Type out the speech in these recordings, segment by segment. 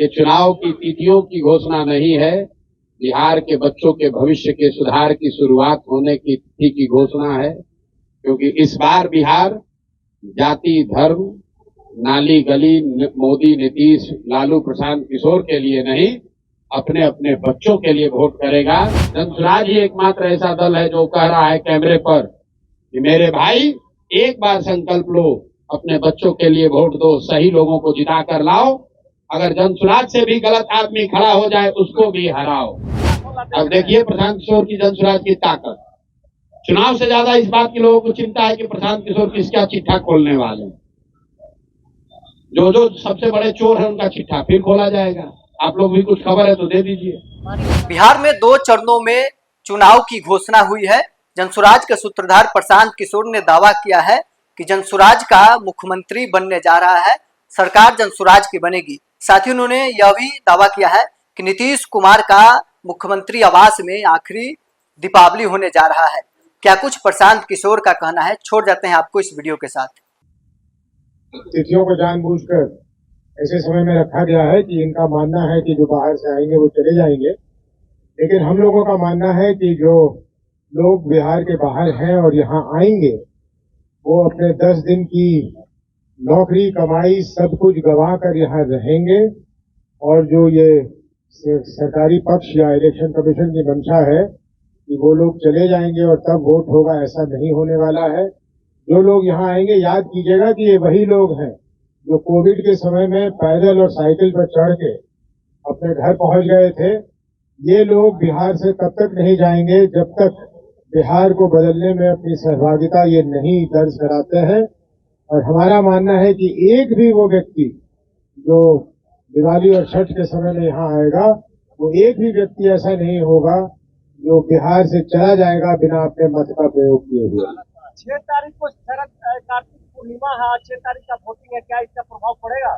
ये चुनाव की तिथियों की घोषणा नहीं है, बिहार के बच्चों के भविष्य के सुधार की शुरुआत होने की तिथि की घोषणा है। क्योंकि इस बार बिहार जाति, धर्म, नाली गली, मोदी, नीतीश, लालू प्रशांत किशोर के लिए नहीं, अपने अपने बच्चों के लिए वोट करेगा। जनसुराज ही एकमात्र ऐसा दल है जो कह रहा है कैमरे पर कि मेरे भाई एक बार संकल्प लो, अपने बच्चों के लिए वोट दो, सही लोगों को जिता कर लाओ, अगर जनसुराज से भी गलत आदमी खड़ा हो जाए उसको भी हराओ। अब देखिए प्रशांत किशोर की जनसुराज की ताकत। चुनाव से ज्यादा इस बात की लोगों को चिंता है कि प्रशांत किशोर किसका चिट्ठा खोलने वाले हैं। जो जो सबसे बड़े चोर है उनका चिट्ठा फिर खोला जाएगा। आप लोग भी कुछ खबर है तो दे दीजिए। बिहार में 2 चरणों में चुनाव की घोषणा हुई है। जनसुराज के सूत्रधार प्रशांत किशोर ने दावा किया है कि जनसुराज का मुख्यमंत्री बनने जा रहा है, सरकार जनसुराज की बनेगी। साथ ही उन्होंने यह भी दावा किया है कि नीतीश कुमार का मुख्यमंत्री आवास में आखिरी दीपावली होने जा रहा है। क्या कुछ प्रशांत किशोर का कहना है, छोड़ जाते हैं आपको इस वीडियो के साथ। तिथियों को जानबूझकर ऐसे समय में रखा गया है कि इनका मानना है कि जो बाहर से आएंगे वो चले जाएंगे, लेकिन हम लोगों का मानना है कि जो लोग बिहार के बाहर हैं और यहाँ आएंगे वो अपने 10 दिन की नौकरी कमाई सब कुछ गंवा कर यहाँ रहेंगे। और जो ये सरकारी पक्ष या इलेक्शन कमीशन की मंशा है कि वो लोग चले जाएंगे और तब वोट होगा, ऐसा नहीं होने वाला है। जो लोग यहाँ आएंगे, याद कीजिएगा कि ये वही लोग हैं जो कोविड के समय में पैदल और साइकिल पर चढ़ के अपने घर पहुंच गए थे। ये लोग बिहार से तब तक नहीं जाएंगे जब तक बिहार को बदलने में अपनी सहभागिता ये नहीं दर्ज कराते हैं। और हमारा मानना है कि एक भी वो व्यक्ति जो दिवाली और छठ के समय में यहाँ आएगा, वो एक भी व्यक्ति ऐसा नहीं होगा जो बिहार से चला जाएगा बिना अपने मत का प्रयोग किए हुए। 6 तारीख को शरद कार्तिक पूर्णिमा है, 6 तारीख का वोटिंग है, क्या इसका प्रभाव पड़ेगा?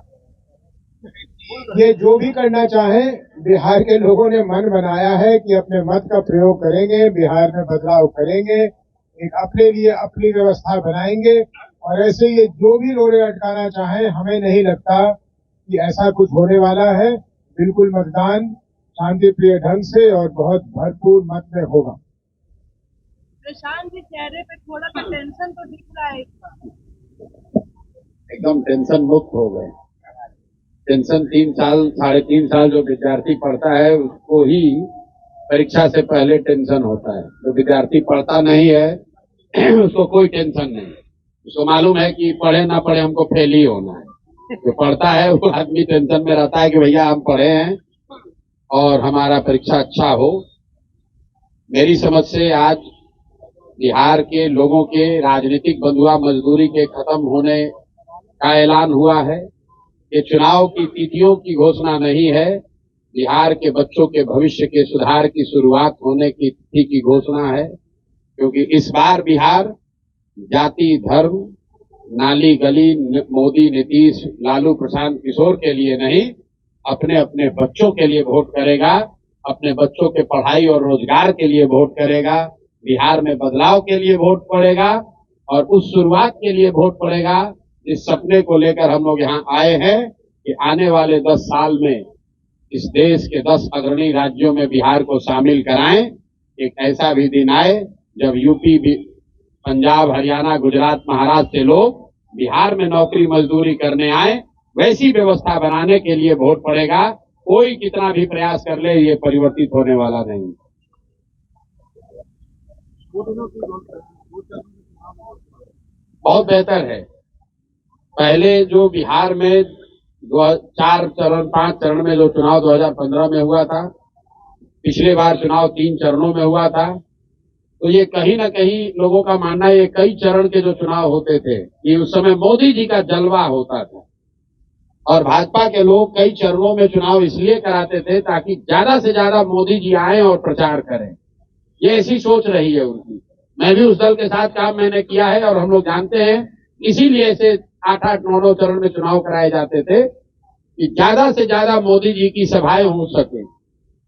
ये जो भी करना चाहे, बिहार के लोगों ने मन बनाया है कि अपने मत का प्रयोग करेंगे, बिहार में बदलाव करेंगे, एक अपने लिए अपनी व्यवस्था बनाएंगे। और ऐसे ये जो भी रोड़े अटकाना चाहे, हमें नहीं लगता कि ऐसा कुछ होने वाला है। बिल्कुल मतदान शांति प्रिय ढंग से और बहुत भरपूर मत में होगा। प्रशांत जी चेहरे पे थोड़ा सा टेंशन तो दिख रहा है इसका। एकदम टेंशन मुक्त हो गए। टेंशन 3 साल 3.5 साल जो विद्यार्थी पढ़ता है उसको ही परीक्षा से पहले टेंशन होता है। जो विद्यार्थी पढ़ता नहीं है उसको कोई टेंशन नहीं। उसको मालूम है कि पढ़े ना पढ़े हमको फेल ही होना है। जो पढ़ता है वो आदमी टेंशन में रहता है कि भैया हम पढ़े हैं और हमारा परीक्षा अच्छा हो। मेरी समझ से आज बिहार के लोगों के राजनीतिक बंधुआ मजदूरी के खत्म होने का ऐलान हुआ है। ये चुनाव की तिथियों की घोषणा नहीं है, बिहार के बच्चों के भविष्य के सुधार की शुरुआत होने की तिथि की घोषणा है। क्योंकि इस बार बिहार जाति, धर्म, नाली गली, मोदी, नीतीश, लालू प्रशांत किशोर के लिए नहीं, अपने अपने बच्चों के लिए वोट करेगा, अपने बच्चों के पढ़ाई और रोजगार के लिए वोट करेगा, बिहार में बदलाव के लिए वोट पड़ेगा और उस शुरुआत के लिए वोट पड़ेगा जिस सपने को लेकर हम लोग यहाँ आए हैं कि आने वाले 10 साल में इस देश के 10 अग्रणी राज्यों में बिहार को शामिल कराएं। एक ऐसा भी दिन आए जब यूपी, पंजाब, हरियाणा, गुजरात, महाराष्ट्र से लोग बिहार में नौकरी मजदूरी करने आए, वैसी व्यवस्था बनाने के लिए वोट पड़ेगा। कोई कितना भी प्रयास कर ले, ये परिवर्तित होने वाला नहीं। बहुत बेहतर है। पहले जो बिहार में 4 चरण 5 चरण में जो चुनाव 2015 में हुआ था, पिछले बार चुनाव 3 चरणों में हुआ था, तो ये कहीं ना कहीं लोगों का मानना है ये कई चरण के जो चुनाव होते थे ये उस समय मोदी जी का जलवा होता था। और भाजपा के लोग कई चरणों में चुनाव इसलिए कराते थे ताकि ज्यादा से ज्यादा मोदी जी आए और प्रचार करें। ये ऐसी सोच रही है उनकी। मैं भी उस दल के साथ काम मैंने किया है और हम लोग जानते हैं, इसीलिए ऐसे 8-8, 9-9 चरण में चुनाव कराए जाते थे कि ज्यादा से ज्यादा मोदी जी की सभाएं हो सके।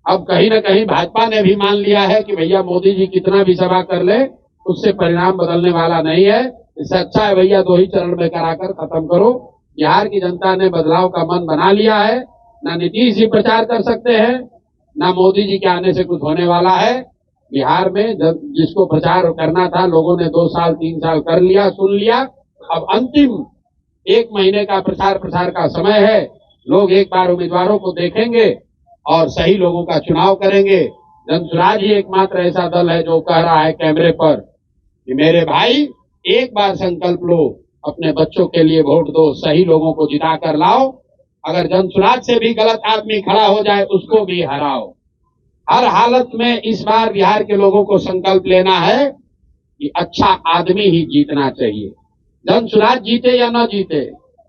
अब कहीं ना कहीं भाजपा ने भी मान लिया है कि भैया मोदी जी कितना भी सभा कर ले उससे परिणाम बदलने वाला नहीं है। इससे अच्छा है भैया 2 ही चरण में कराकर खत्म करो। बिहार की जनता ने बदलाव का मन बना लिया है। ना नीतीश जी प्रचार कर सकते हैं, ना मोदी जी के आने से कुछ होने वाला है। बिहार में जब जिसको प्रचार करना था लोगों ने 2 साल 3 साल कर लिया, सुन लिया। अब अंतिम 1 महीने का प्रचार का समय है। लोग एक बार उम्मीदवारों को देखेंगे और सही लोगों का चुनाव करेंगे। जनसुराज ही एकमात्र ऐसा दल है जो कह रहा है कैमरे पर कि मेरे भाई एक बार संकल्प लो, अपने बच्चों के लिए वोट दो, सही लोगों को जिता कर लाओ। अगर जनसुराज से भी गलत आदमी खड़ा हो जाए उसको भी हराओ। हर हालत में इस बार बिहार के लोगों को संकल्प लेना है कि अच्छा आदमी ही जीतना चाहिए। जनसुराज जीते या न जीते,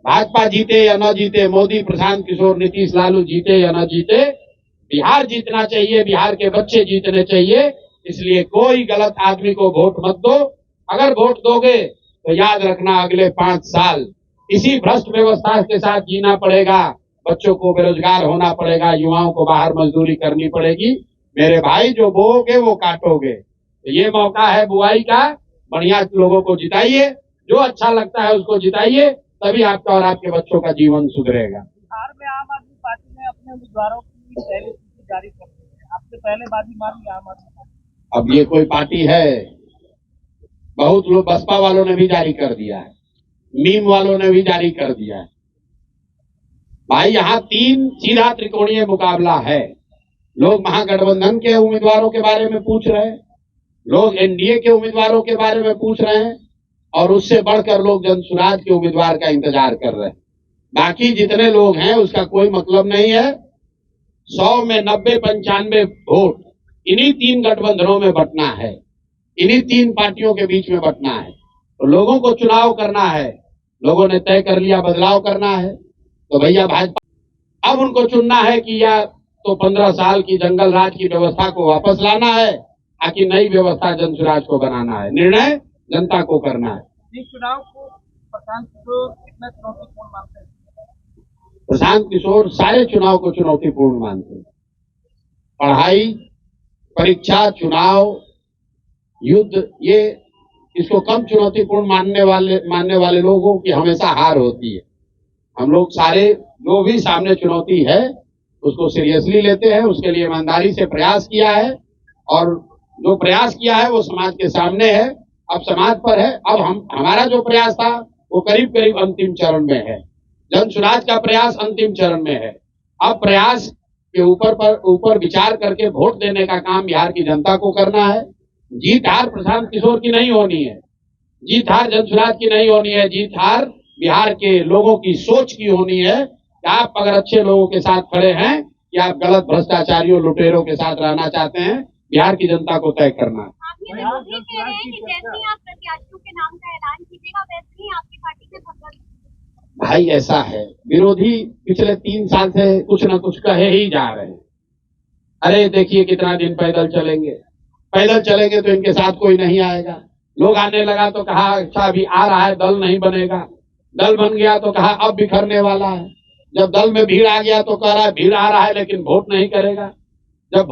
भाजपा जीते या न जीते, मोदी, प्रशांत किशोर, नीतीश, लालू जीते या न जीते, बिहार जीतना चाहिए, बिहार के बच्चे जीतने चाहिए। इसलिए कोई गलत आदमी को वोट मत दो। अगर वोट दोगे तो याद रखना अगले 5 साल इसी भ्रष्ट व्यवस्था के साथ जीना पड़ेगा। बच्चों को बेरोजगार होना पड़ेगा, युवाओं को बाहर मजदूरी करनी पड़ेगी। मेरे भाई जो बोओगे वो काटोगे। तो ये मौका है बुआई का, बढ़िया लोगों को जिताइए, जो अच्छा लगता है उसको जिताइए, तभी आपका और आपके बच्चों का जीवन सुधरेगा। बिहार में आम आदमी पार्टी ने अपने उम्मीदवारों की पहले सूची जारी कर दी है। आपसे पहले बाजी मार ली आम आदमी पार्टी। अब ये कोई पार्टी है? बहुत लोग बसपा वालों ने भी जारी कर दिया है, मीम वालों ने भी जारी कर दिया है। भाई यहाँ 3 सीधा त्रिकोणीय मुकाबला है। लोग महागठबंधन के उम्मीदवारों के बारे में पूछ रहे हैं, लोग एनडीए के उम्मीदवारों के बारे में पूछ रहे हैं, और उससे बढ़कर लोग जनसुराज के उम्मीदवार का इंतजार कर रहे हैं। बाकी जितने लोग हैं उसका कोई मतलब नहीं है। 100 में 90-95 वोट इन्हीं 3 गठबंधनों में बंटना है, इन्हीं 3 पार्टियों के बीच में बंटना है। तो लोगों को चुनाव करना है, लोगों ने तय कर लिया बदलाव करना है। तो भैया भाजपा अब उनको चुनना है कि या तो 15 साल की जंगल राज की व्यवस्था को वापस लाना है, ताकि नई व्यवस्था जनसुराज को बनाना है। निर्णय जनता को करना है। इस चुनाव को प्रशांत किशोर कितना चुनौतीपूर्ण मानते हैं? प्रशांत किशोर सारे चुनाव को चुनौतीपूर्ण मानते हैं। पढ़ाई, परीक्षा, चुनाव, युद्ध, ये इसको कम चुनौतीपूर्ण मानने वाले लोगों की हमेशा हार होती है। हम लोग सारे जो भी सामने चुनौती है उसको सीरियसली लेते हैं, उसके लिए ईमानदारी से प्रयास किया है, और जो प्रयास किया है वो समाज के सामने है, अब समाज पर है। अब हमारा जो प्रयास था वो करीब करीब अंतिम चरण में है। जनसुराज का प्रयास अंतिम चरण में है। अब प्रयास के ऊपर विचार करके वोट देने का काम बिहार की जनता को करना है। जीत हार प्रशांत किशोर की नहीं होनी है, जीत हार जनसुराज की नहीं होनी है, जीत हार बिहार के लोगों की सोच की होनी है कि आप अगर अच्छे लोगों के साथ खड़े हैं या आप गलत भ्रष्टाचारियों, लुटेरों के साथ रहना चाहते हैं, बिहार की जनता को तय करना है। आप ये जरूरी कह रहे हैं कि जैसे ही आप प्रत्याशियों के नाम का ऐलान कीजिएगा वैसे ही आपकी पार्टी से भगत। भाई ऐसा है, विरोधी पिछले 3 साल से कुछ न कुछ कहे ही जा रहे हैं। अरे देखिए कितना दिन पैदल चलेंगे तो इनके साथ कोई नहीं आएगा। लोग आने लगा तो कहा अच्छा अभी आ रहा है, दल नहीं बनेगा। दल बन गया तो कहा अब बिखरने वाला है। जब दल में भीड़ आ गया तो कह रहा है भीड़ आ रहा है लेकिन वोट नहीं करेगा। जब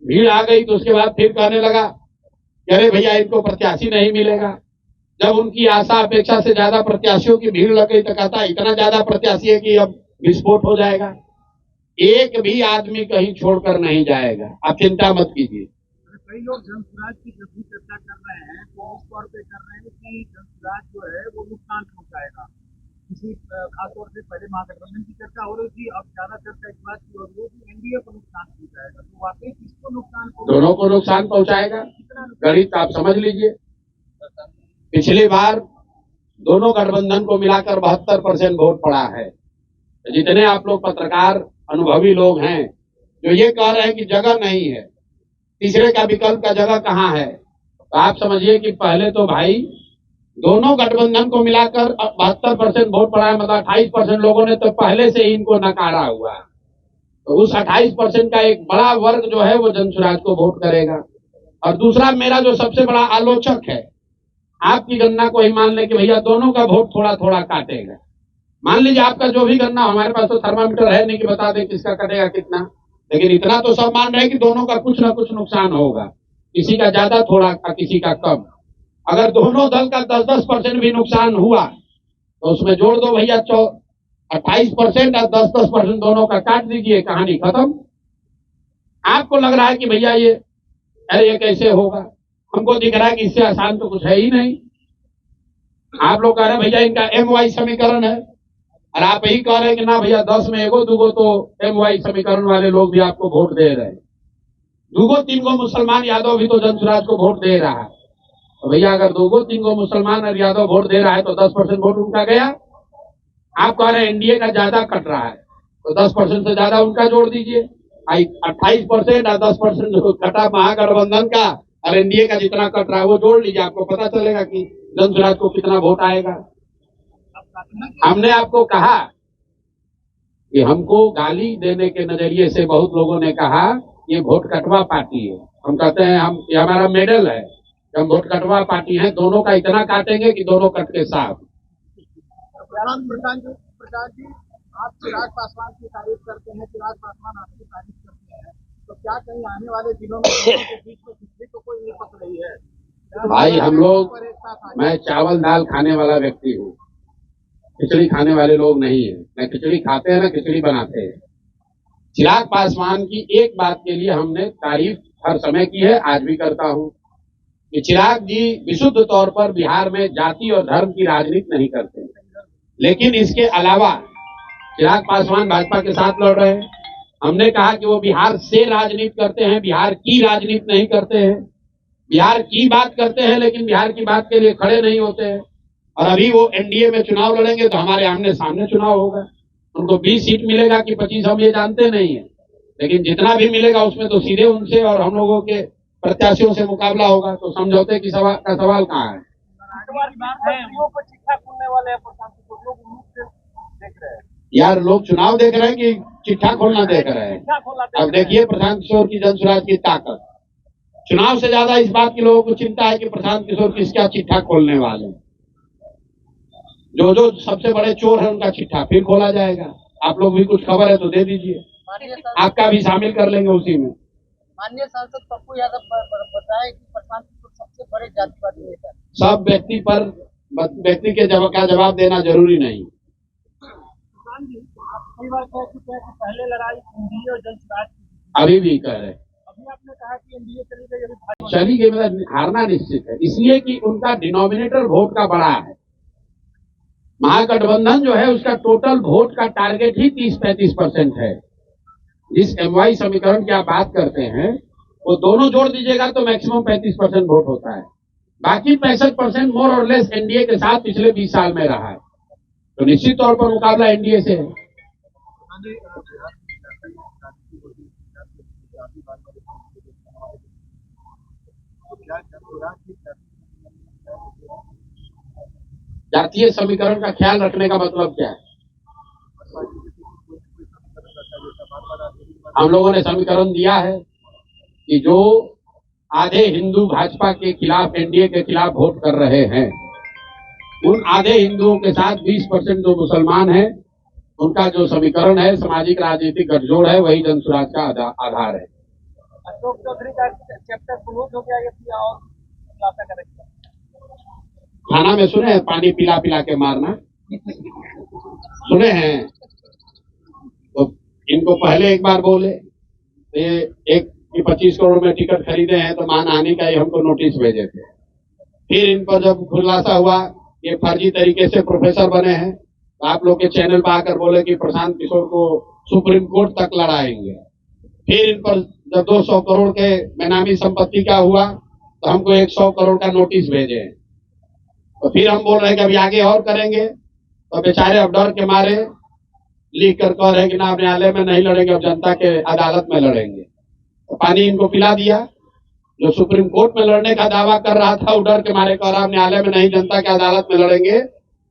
भीड़ आ गई तो उसके बाद फिर कहने लगा कि अरे भैया इनको प्रत्याशी नहीं मिलेगा। जब उनकी आशा अपेक्षा से ज्यादा प्रत्याशियों की भीड़ लग गई तो कहता इतना ज्यादा प्रत्याशी है कि अब विस्फोट हो जाएगा। एक भी आदमी कहीं छोड़कर नहीं जाएगा, आप चिंता मत कीजिए। कई लोग जनसुराज की जब भी चर्चा कर रहे हैं तो इस तौर पे कर रहे हैं कि जनसुराज जो है वो नुकसान पहुंचाएगा। किसी खासतौर से पहले महागठबंधन की चर्चा हो रही थी, अब ज्यादा चर्चा इस बात की हो रही है कि एनडीए को नुकसान पहुंचाएगा। तो वाकई किसको नुकसान पहुंचाएगा? दोनों को नुकसान पहुंचाएगा। गणित आप समझ लीजिए, पिछली बार दोनों गठबंधन को मिलाकर 72% वोट पड़ा है। जितने आप लोग पत्रकार अनुभवी लोग हैं जो ये कह रहे हैं कि जगह नहीं है, तीसरे का विकल्प का जगह कहाँ है, तो आप समझिए कि पहले तो भाई दोनों गठबंधन को मिलाकर 72% वोट पड़ा है, मतलब 28% लोगों ने तो पहले से ही इनको नकारा हुआ है। तो उस 28% का एक बड़ा वर्ग जो है वो जनसुराज को वोट करेगा। और दूसरा मेरा जो सबसे बड़ा आलोचक है, आपकी गणना को ही मान ले कि भैया दोनों का वोट थोड़ा थोड़ा काटेगा। मान लीजिए आपका जो भी गणना, हमारे पास तो थर्मामीटर है नहीं कि बता दें किसका कटेगा कितना, लेकिन इतना तो सब मान रहे हैं कि दोनों का कुछ ना कुछ नुकसान होगा, किसी का ज्यादा थोड़ा किसी का कम। अगर दोनों दल का 10-10% भी नुकसान हुआ तो उसमें जोड़ दो भैया 28% और 10% दोनों का काट दीजिए, कहानी खत्म। आपको लग रहा है कि भैया ये कैसे होगा, हमको दिख रहा है कि इससे आसान तो कुछ है ही नहीं। आप लोग कह रहे हैं भैया इनका MY समीकरण है, और आप यही कह रहे हैं कि ना भैया 10 में एगो दूगो तो MY समीकरण वाले लोग भी आपको वोट दे रहे हैं। दूगो तीन गो मुसलमान यादव भी तो जनसुराज को वोट दे रहा है। तो भैया अगर दूगो तीन गो मुसलमान और यादव वोट दे रहा है तो 10% वोट उनका गया। आप कह रहे हैं एनडीए का ज्यादा कट रहा है, तो 10% से ज्यादा उनका जोड़ दीजिए। 28% और 10% जो कटा महागठबंधन का और एनडीए का जितना कट रहा है वो जोड़ लीजिए, आपको पता चलेगा कि जनसुराज को कितना वोट आएगा। हमने आपको कहा कि हमको गाली देने के नजरिए से बहुत लोगों ने कहा ये वोट कटवा पार्टी है। हम कहते हैं ये हमारा मेडल है, हम वोट कटवा पार्टी हैं, दोनों का इतना काटेंगे कि दोनों कट के साफ। प्रधान जी, आप चिराग पासवान की तारीफ करते हैं, चिराग पासवान आपकी तारीफ करते हैं, तो क्या कहीं आने वाले दिनों में दोनों के बीच में खिचड़ी तो कोई नहीं पक रही है? भाई हम लोग, मैं चावल दाल खाने वाला व्यक्ति हूँ, खिचड़ी खाने वाले लोग नहीं है। न खिचड़ी खाते हैं न खिचड़ी बनाते हैं। चिराग पासवान की एक बात के लिए हमने तारीफ हर समय की है, आज भी करता हूँ, कि चिराग जी विशुद्ध तौर पर बिहार में जाति और धर्म की राजनीति नहीं करते। लेकिन इसके अलावा चिराग पासवान भाजपा के साथ लड़ रहे हैं। हमने कहा कि वो बिहार से राजनीति करते हैं, बिहार की राजनीति नहीं करते हैं। बिहार की बात करते हैं लेकिन बिहार की बात के लिए खड़े नहीं होते हैं। और अभी वो एनडीए में चुनाव लड़ेंगे तो हमारे आमने सामने चुनाव होगा। उनको 20 सीट मिलेगा कि 25 हम ये जानते नहीं है, लेकिन जितना भी मिलेगा उसमें तो सीधे उनसे और हम लोगों के प्रत्याशियों से मुकाबला होगा। तो समझौते की सवाल कहाँ है? यार लोग चुनाव देख रहे हैं कि चिट्ठा खोलना देख रहे हैं? अब देखिए प्रशांत किशोर की जनसुराज की ताकत, चुनाव से ज्यादा इस बात की लोगों को चिंता है कि प्रशांत किशोर किसका चिट्ठा खोलने वाले। जो सबसे बड़े चोर है उनका चिट्ठा फिर खोला जाएगा। आप लोग भी कुछ खबर है तो दे दीजिए, आपका भी शामिल कर लेंगे उसी में। माननीय सांसद पप्पू यादव बताए कि प्रशांत किशोर सबसे बड़े जातिवादी नेता। सब व्यक्ति के जवाब देना जरूरी नहीं। कई बार कह चुके हैं कि पहले लड़ाई एनडीए और जनसुराज की, अभी भी कह रहे हैं। अभी आपने कहा कि एनडीए चली गई, चली गई मतलब हारना निश्चित है, इसलिए कि उनका डिनोमिनेटर वोट का बड़ा है। महागठबंधन जो है उसका टोटल वोट का टारगेट ही 30-35% है। जिस MY समीकरण की आप बात करते हैं वो दोनों जोड़ दीजिएगा तो मैक्सिमम 35% वोट होता है। बाकी 65% मोर और लेस एनडीए के साथ पिछले 20 साल में रहा है। तो निश्चित तौर पर मुकाबला एनडीए से है। जातीय समीकरण का ख्याल रखने का मतलब क्या है? हम लोगों ने समीकरण दिया है कि जो आधे हिंदू भाजपा के खिलाफ, एनडीए के खिलाफ वोट कर रहे हैं, उन आधे हिंदुओं के साथ 20% जो मुसलमान हैं, उनका जो समीकरण है, सामाजिक राजनीतिक गठजोड़ है, वही जनसुराज का आधार है। अशोक चौधरी का चैप्टर क्लोज हो गया या और खुलासा करेंगे? खाना में सुने हैं पानी पिला पिला के मारना, सुने हैं? तो इनको पहले एक बार बोले ये 25 करोड़ में टिकट खरीदे हैं तो मानहानि का ही हमको नोटिस भेजे थे। फिर इन पर जब खुलासा हुआ ये फर्जी तरीके से प्रोफेसर बने हैं तो आप लोग के चैनल पर आकर बोले कि प्रशांत किशोर को सुप्रीम कोर्ट तक लड़ाएंगे। फिर इन पर जब 200 करोड़ के बेनामी संपत्ति का हुआ तो हमको 100 करोड़ का नोटिस भेजे। तो फिर हम बोल रहे हैं कि अभी आगे और करेंगे, तो बेचारे अब डर के मारे लिख कर कह रहे हैं कि ना न्यायालय में नहीं लड़ेंगे, अब जनता के अदालत में लड़ेंगे। तो पानी इनको पिला दिया। जो सुप्रीम कोर्ट में लड़ने का दावा कर रहा था वो डर के मारे कह रहा न्यायालय में नहीं, जनता के अदालत में लड़ेंगे।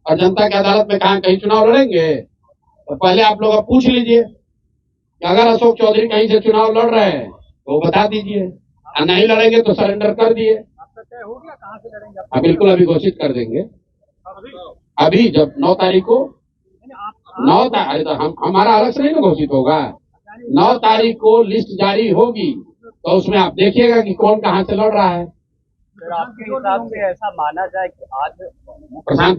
और जनता के अदालत में कहीं चुनाव लड़ेंगे? तो पहले आप लोग पूछ लीजिए कि अगर अशोक चौधरी कहीं से चुनाव लड़ रहे हैं तो बता दीजिए, और नहीं लड़ेंगे तो सरेंडर कर दिए। आपका तय हो गया कहाँ से लड़ेंगे? हाँ बिल्कुल, अभी घोषित कर देंगे। अभी जब 9 तारीख को 9 तारीख तो हमारा अलग से नहीं ना घोषित होगा। 9 तारीख को लिस्ट जारी होगी तो उसमें आप देखिएगा कि कौन कहाँ से लड़ रहा है। आपके हिसाब से ऐसा माना जाए कि आज प्रशांत